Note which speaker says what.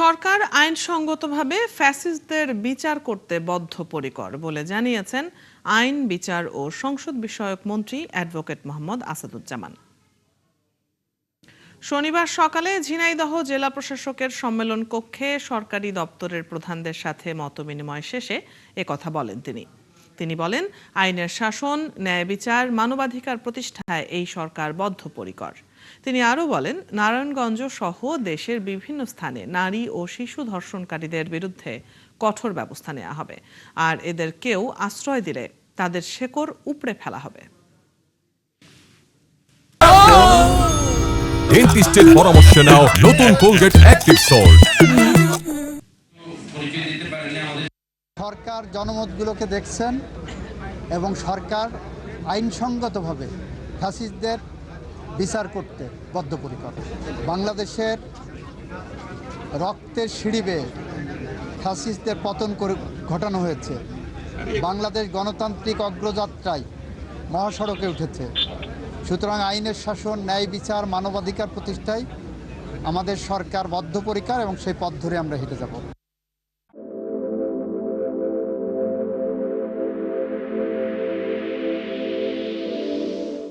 Speaker 1: সরকার আইনসঙ্গতভাবে ফ্যাসিস্টদের বিচার করতে বদ্ধপরিকর বলে জানিয়েছেন আইন, বিচার ও সংসদ বিষয়ক মন্ত্রী অ্যাডভোকেট মোহাম্মদ আসাদুজ্জামান। শনিবার সকালে ঝিনাইদহ জেলা প্রশাসকের সম্মেলন কক্ষে সরকারি দপ্তরের প্রধানদের সাথে মতবিনিময় শেষে একথা বলেন তিনি বলেন, আইনের শাসন, ন্যায় বিচার, মানবাধিকার প্রতিষ্ঠায় এই সরকার বদ্ধপরিকর। তিনি আরও বলেন, নারায়ণগঞ্জ সহ দেশের বিভিন্ন স্থানে নারী ও শিশু ধর্ষণকারীদের বিরুদ্ধে কঠোর ব্যবস্থা নেওয়া হবে, আর এদের কেউ আশ্রয় দিলে তাদের শেকড় উপড়ে ফেলা হবে।
Speaker 2: ডেন্টিস্টের পরামর্শ নাও নতুন কোলগেট অ্যাক্টিভ সল্ট।
Speaker 3: সরকার জনমতগুলোকে দেখছেন এবং সরকার আইনসঙ্গতভাবে ফ্যাসিস্টদের বিচার করতে বদ্ধপরিকর। বাংলাদেশের রক্তের সিঁড়ি বেয়ে ফ্যাসিস্টদের পতন ঘটানো হয়েছে। বাংলাদেশ গণতান্ত্রিক অগ্রযাত্রায় মহাসড়কে উঠেছে। সুতরাং আইনের শাসন, ন্যায় বিচার, মানবাধিকার প্রতিষ্ঠায় আমাদের সরকার বদ্ধপরিকর এবং সেই পথ ধরে আমরা হেঁটে যাব।